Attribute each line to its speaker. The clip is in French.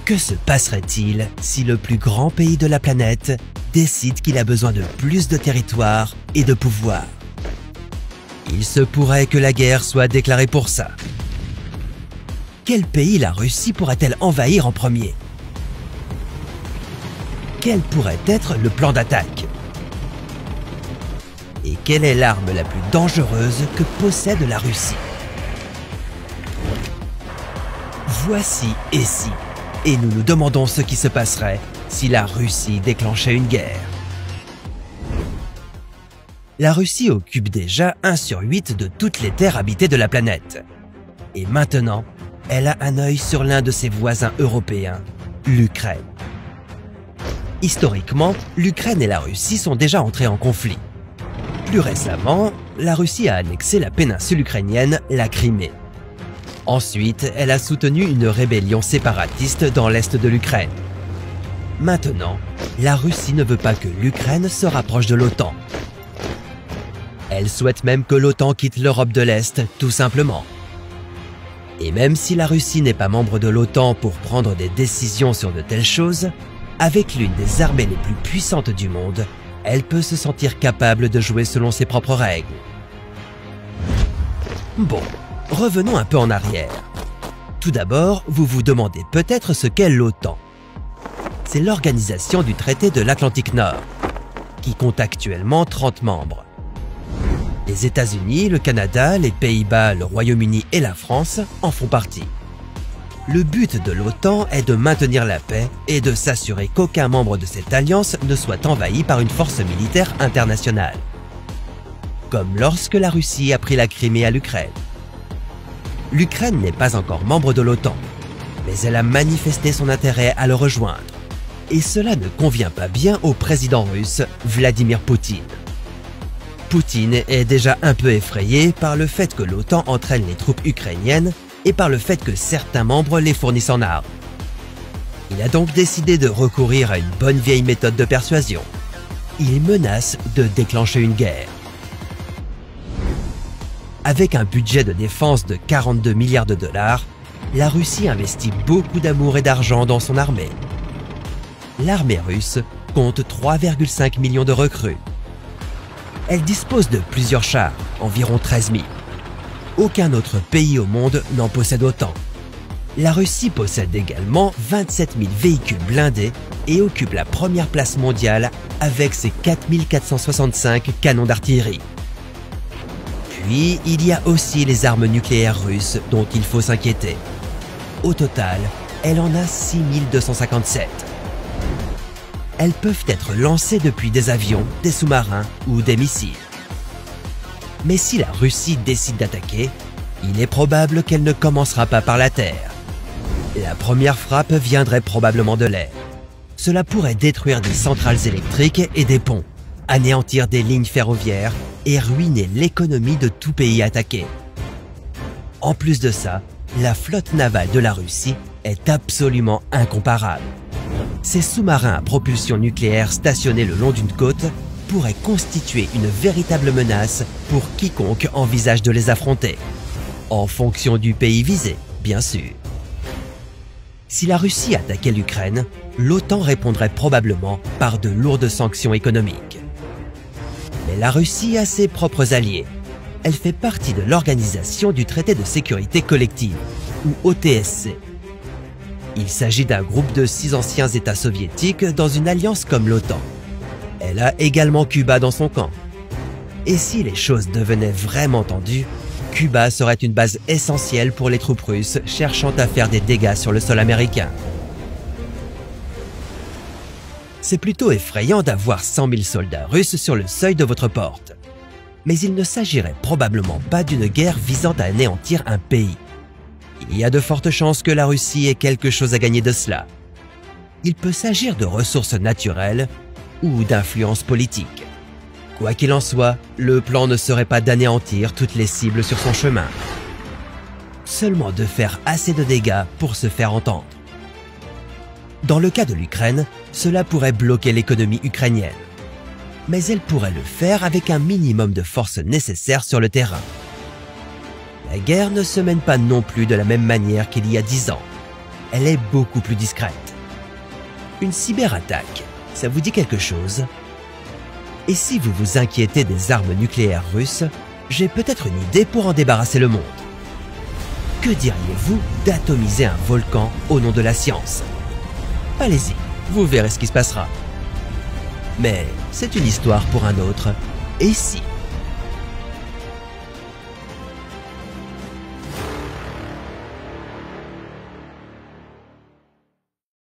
Speaker 1: Que se passerait-il si le plus grand pays de la planète décide qu'il a besoin de plus de territoire et de pouvoir? Il se pourrait que la guerre soit déclarée pour ça. Quel pays la Russie pourrait-elle envahir en premier? Quel pourrait être le plan d'attaque? Et quelle est l'arme la plus dangereuse que possède la Russie? Voici et si, et nous nous demandons ce qui se passerait si la Russie déclenchait une guerre. La Russie occupe déjà 1/8 de toutes les terres habitées de la planète. Et maintenant, elle a un œil sur l'un de ses voisins européens, l'Ukraine. Historiquement, l'Ukraine et la Russie sont déjà entrées en conflit. Plus récemment, la Russie a annexé la péninsule ukrainienne, la Crimée. Ensuite, elle a soutenu une rébellion séparatiste dans l'est de l'Ukraine. Maintenant, la Russie ne veut pas que l'Ukraine se rapproche de l'OTAN. Elle souhaite même que l'OTAN quitte l'Europe de l'Est, tout simplement. Et même si la Russie n'est pas membre de l'OTAN pour prendre des décisions sur de telles choses, avec l'une des armées les plus puissantes du monde, elle peut se sentir capable de jouer selon ses propres règles. Bon, revenons un peu en arrière. Tout d'abord, vous vous demandez peut-être ce qu'est l'OTAN. C'est l'organisation du traité de l'Atlantique Nord, qui compte actuellement 30 membres. Les États-Unis, le Canada, les Pays-Bas, le Royaume-Uni et la France en font partie. Le but de l'OTAN est de maintenir la paix et de s'assurer qu'aucun membre de cette alliance ne soit envahi par une force militaire internationale. Comme lorsque la Russie a pris la Crimée à l'Ukraine. L'Ukraine n'est pas encore membre de l'OTAN, mais elle a manifesté son intérêt à le rejoindre. Et cela ne convient pas bien au président russe, Vladimir Poutine. Poutine est déjà un peu effrayé par le fait que l'OTAN entraîne les troupes ukrainiennes et par le fait que certains membres les fournissent en armes. Il a donc décidé de recourir à une bonne vieille méthode de persuasion. Il menace de déclencher une guerre. Avec un budget de défense de 42 milliards de dollars, la Russie investit beaucoup d'amour et d'argent dans son armée. L'armée russe compte 3,5 millions de recrues. Elle dispose de plusieurs chars, environ 13 000. Aucun autre pays au monde n'en possède autant. La Russie possède également 27 000 véhicules blindés et occupe la première place mondiale avec ses 4 465 canons d'artillerie. Puis, il y a aussi les armes nucléaires russes dont il faut s'inquiéter. Au total, elle en a 6 257. Elles peuvent être lancées depuis des avions, des sous-marins ou des missiles. Mais si la Russie décide d'attaquer, il est probable qu'elle ne commencera pas par la terre. La première frappe viendrait probablement de l'air. Cela pourrait détruire des centrales électriques et des ponts, anéantir des lignes ferroviaires et ruiner l'économie de tout pays attaqué. En plus de ça, la flotte navale de la Russie est absolument incomparable. Ces sous-marins à propulsion nucléaire stationnés le long d'une côte pourraient constituer une véritable menace pour quiconque envisage de les affronter, en fonction du pays visé, bien sûr. Si la Russie attaquait l'Ukraine, l'OTAN répondrait probablement par de lourdes sanctions économiques. Mais la Russie a ses propres alliés. Elle fait partie de l'Organisation du Traité de Sécurité Collective, ou OTSC. Il s'agit d'un groupe de 6 anciens États soviétiques dans une alliance comme l'OTAN. Elle a également Cuba dans son camp. Et si les choses devenaient vraiment tendues, Cuba serait une base essentielle pour les troupes russes cherchant à faire des dégâts sur le sol américain. C'est plutôt effrayant d'avoir 100 000 soldats russes sur le seuil de votre porte. Mais il ne s'agirait probablement pas d'une guerre visant à anéantir un pays. Il y a de fortes chances que la Russie ait quelque chose à gagner de cela. Il peut s'agir de ressources naturelles ou d'influence politique. Quoi qu'il en soit, le plan ne serait pas d'anéantir toutes les cibles sur son chemin. Seulement de faire assez de dégâts pour se faire entendre. Dans le cas de l'Ukraine, cela pourrait bloquer l'économie ukrainienne. Mais elle pourrait le faire avec un minimum de forces nécessaires sur le terrain. La guerre ne se mène pas non plus de la même manière qu'il y a 10 ans. elle est beaucoup plus discrète. Une cyberattaque, ça vous dit quelque chose? Et si vous vous inquiétez des armes nucléaires russes, j'ai peut-être une idée pour en débarrasser le monde. Que diriez-vous d'atomiser un volcan au nom de la science? Allez-y, vous verrez ce qui se passera. Mais c'est une histoire pour un autre. Et si